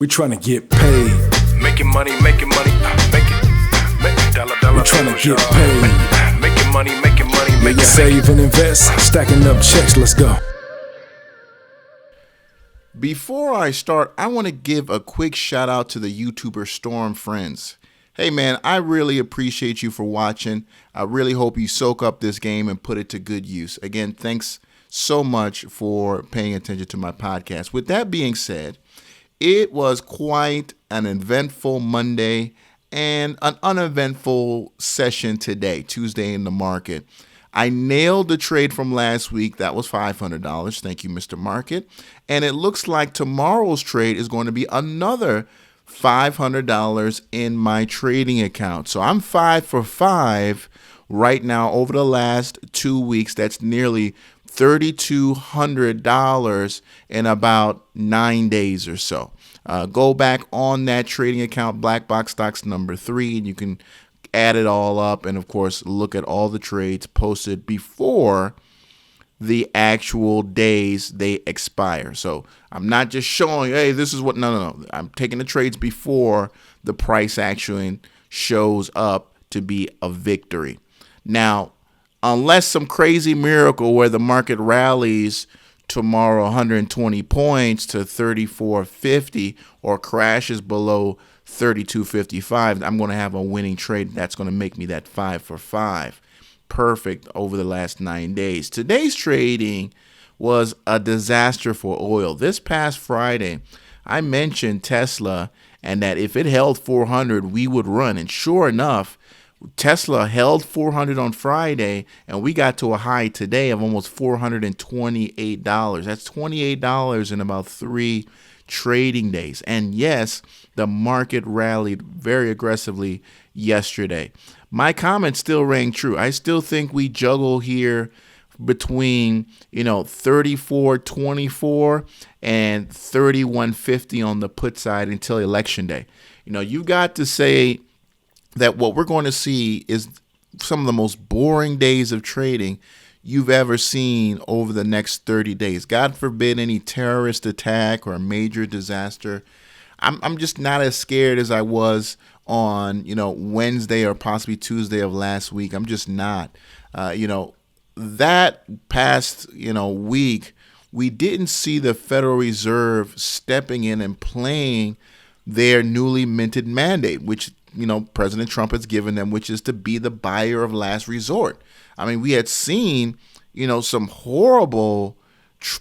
We trying to get paid. Making money, make it, dollar, We trying to get paid. making money, Make it save and invest, stacking up checks. Let's go. Before I start, I want to give a quick shout out to the YouTuber Storm Friends. Hey man, I really appreciate you for watching. I really hope you soak up this game and put it to good use. Again, thanks so much for paying attention to my podcast. With that being said, it was quite an eventful Monday and an uneventful session today, Tuesday in the market. I nailed the trade from last week. That was $500. Thank you, Mr. Market. And it looks like tomorrow's trade is going to be another $500 in my trading account. So I'm 5 for 5 right now over the last 2 weeks. That's nearly $3,200 in about 9 days or so. Go back on that trading account, Black Box Stocks number 3, and you can add it all up and, of course, look at all the trades posted before the actual days they expire. So I'm not just showing, hey, this is what, no. I'm taking the trades before the price actually shows up to be a victory. Now, unless some crazy miracle where the market rallies tomorrow 120 points to 34.50 or crashes below 32.55, I'm going to have a winning trade. That's going to make me that 5 for 5. Perfect over the last 9 days. Today's trading was a disaster for oil. This past Friday, I mentioned Tesla and that if it held 400, we would run. And sure enough, Tesla held 400 on Friday, and we got to a high today of almost $428. That's $28 in about 3 trading days. And yes, the market rallied very aggressively yesterday. My comments still rang true. I still think we juggle here between, 34.24 and 31.50 on the put side until election day. You've got to say that what we're going to see is some of the most boring days of trading you've ever seen over the next 30 days. God forbid any terrorist attack or a major disaster. I'm just not as scared as I was on, Wednesday or possibly Tuesday of last week. I'm just not. That past, week, we didn't see the Federal Reserve stepping in and playing their newly minted mandate, which President Trump has given them, which is to be the buyer of last resort. I mean, we had seen, some horrible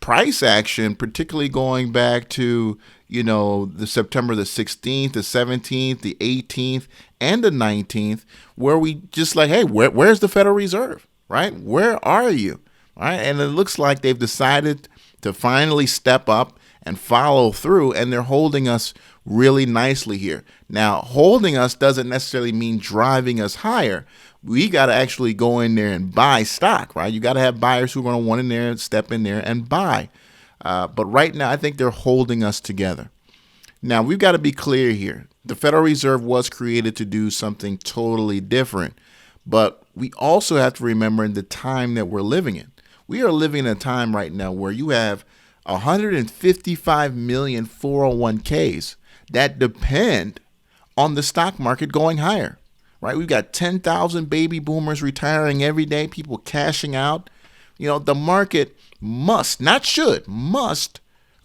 price action, particularly going back to, the September the 16th, the 17th, the 18th, and the 19th, where we just like, hey, where's the Federal Reserve, right? Where are you, right? And it looks like they've decided to finally step up and follow through, and they're holding us really nicely here. Now, holding us doesn't necessarily mean driving us higher. We got to actually go in there and buy stock, right? You got to have buyers who are going to want in there and step in there and buy. But right now, I think they're holding us together. Now, we've got to be clear here. The Federal Reserve was created to do something totally different. But we also have to remember in the time that we're living in. We are living in a time right now where you have 155 million 401ks that depend on the stock market going higher, right? We've got 10,000 baby boomers retiring every day, people cashing out. The market must, not should, must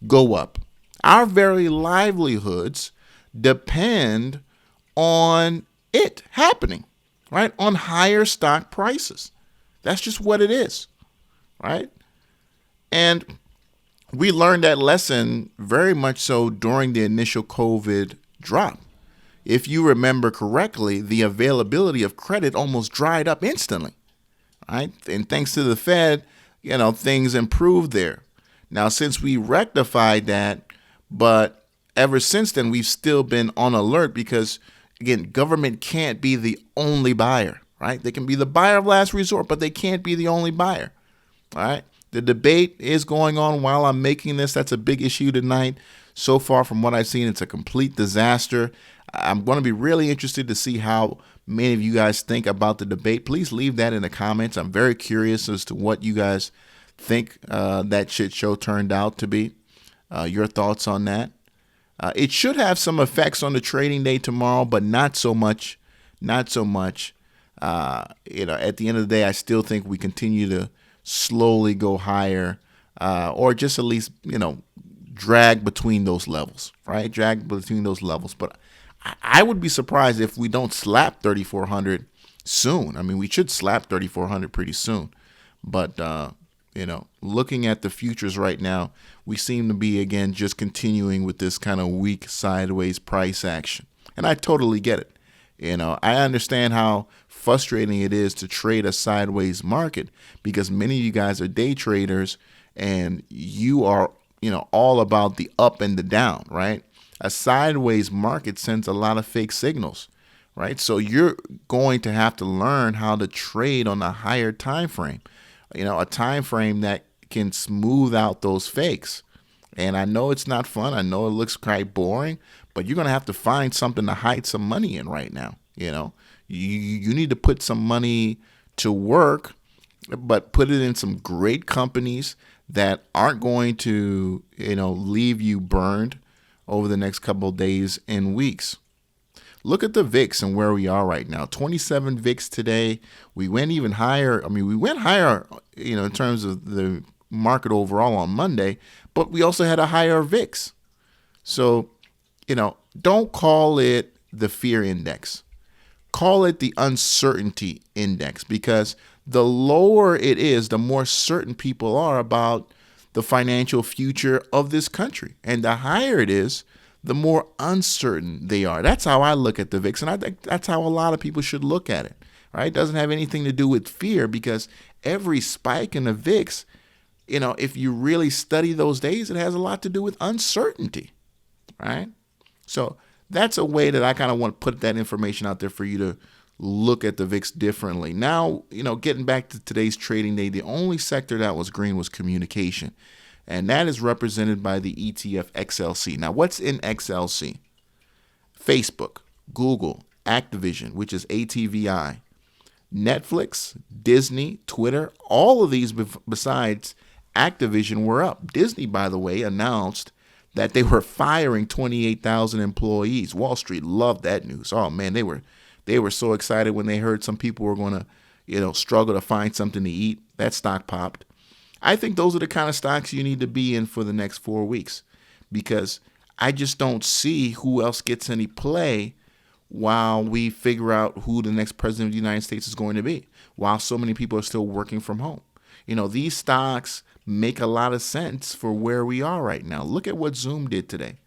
go up. Our very livelihoods depend on it happening, right? On higher stock prices. That's just what it is, right? And we learned that lesson very much so during the initial COVID drop. If you remember correctly, the availability of credit almost dried up instantly, right? And thanks to the Fed, things improved there. Now, since we rectified that, but ever since then, we've still been on alert because, again, government can't be the only buyer, right? They can be the buyer of last resort, but they can't be the only buyer, all right? The debate is going on while I'm making this. That's a big issue tonight. So far, from what I've seen, it's a complete disaster. I'm going to be really interested to see how many of you guys think about the debate. Please leave that in the comments. I'm very curious as to what you guys think that shit show turned out to be. Your thoughts on that. It should have some effects on the trading day tomorrow, but not so much. Not so much. At the end of the day, I still think we continue to slowly go higher, or just at least, drag between those levels, right? Drag between those levels. But I would be surprised if we don't slap 3,400 soon. I mean, we should slap 3,400 pretty soon. But, looking at the futures right now, we seem to be, again, just continuing with this kind of weak sideways price action. And I totally get it. I understand how frustrating it is to trade a sideways market, because many of you guys are day traders and you are, all about the up and the down, right? A sideways market sends a lot of fake signals, right? So you're going to have to learn how to trade on a higher time frame, a time frame that can smooth out those fakes. And I know it's not fun. I know it looks quite boring, but you're going to have to find something to hide some money in right now. You need to put some money to work, but put it in some great companies that aren't going to, leave you burned over the next couple of days and weeks. Look at the VIX and where we are right now. 27 VIX today. We went even higher. I mean, we went higher, in terms of the market overall on Monday, but we also had a higher VIX. So, don't call it the fear index. Call it the uncertainty index, because the lower it is, the more certain people are about the financial future of this country. And the higher it is, the more uncertain they are. That's how I look at the VIX, and I think that's how a lot of people should look at it, right? It doesn't have anything to do with fear, because every spike in the VIX, if you really study those days, it has a lot to do with uncertainty, right? So that's a way that I kind of want to put that information out there for you to look at the VIX differently. Now, getting back to today's trading day, the only sector that was green was communication. And that is represented by the ETF XLC. Now, what's in XLC? Facebook, Google, Activision, which is ATVI, Netflix, Disney, Twitter, all of these besides Activision were up. Disney, by the way, announced that they were firing 28,000 employees. Wall Street loved that news. Oh man, they were so excited when they heard some people were going to, struggle to find something to eat. That stock popped. I think those are the kind of stocks you need to be in for the next 4 weeks, because I just don't see who else gets any play while we figure out who the next president of the United States is going to be, while so many people are still working from home. These stocks make a lot of sense for where we are right now. Look at what Zoom did today.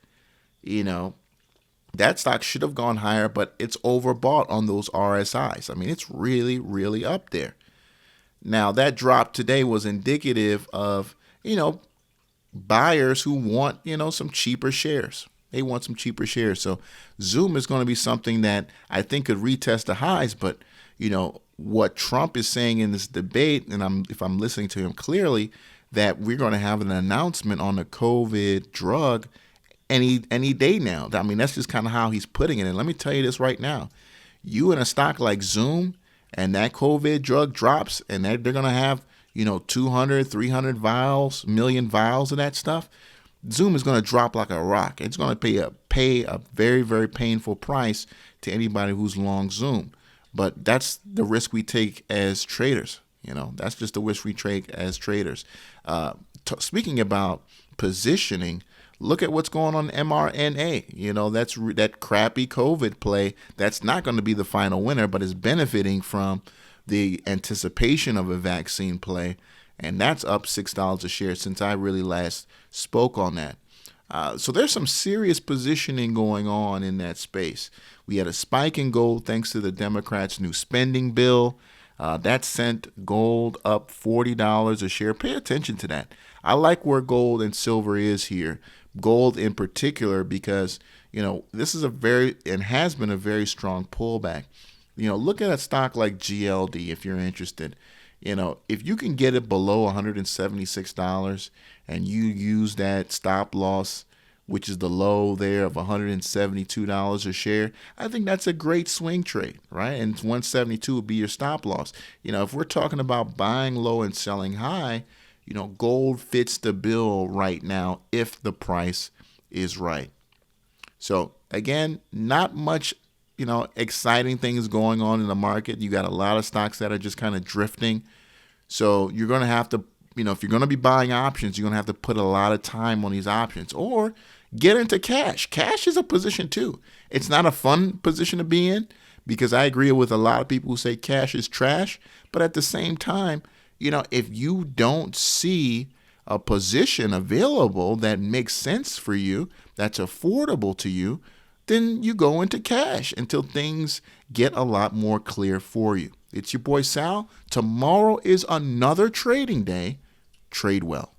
That stock should have gone higher, but it's overbought on those RSIs. I mean, it's really, really up there. Now, that drop today was indicative of, buyers who want, some cheaper shares. They want some cheaper shares. So Zoom is going to be something that I think could retest the highs. But, what Trump is saying in this debate, and if I'm listening to him clearly, that we're going to have an announcement on the COVID drug any day now. I mean, that's just kind of how he's putting it. And let me tell you this right now. You in a stock like Zoom, and that COVID drug drops, and they're going to have, 200, 300 million vials of that stuff, Zoom is going to drop like a rock. It's going to pay a very, very painful price to anybody who's long Zoom. But that's the risk we take as traders. That's just the risk we take as traders. Speaking about positioning, look at what's going on in mRNA. That's that crappy COVID play. That's not going to be the final winner, but is benefiting from the anticipation of a vaccine play. And that's up $6 a share since I really last spoke on that. So there's some serious positioning going on in that space. We had a spike in gold thanks to the Democrats' new spending bill. That sent gold up $40 a share. Pay attention to that. I like where gold and silver is here. Gold in particular, because, this is has been a very strong pullback. Look at a stock like GLD if you're interested. If you can get it below $176 and you use that stop loss, which is the low there of $172 a share, I think that's a great swing trade, right? And 172 would be your stop loss. If we're talking about buying low and selling high, gold fits the bill right now if the price is right. So again, not much, exciting things going on in the market. You got a lot of stocks that are just kind of drifting. So you're going to have to, if you're going to be buying options, you're going to have to put a lot of time on these options or get into cash. Cash is a position too. It's not a fun position to be in because I agree with a lot of people who say cash is trash. But at the same time, if you don't see a position available that makes sense for you, that's affordable to you, then you go into cash until things get a lot more clear for you. It's your boy Sal. Tomorrow is another trading day. Trade well.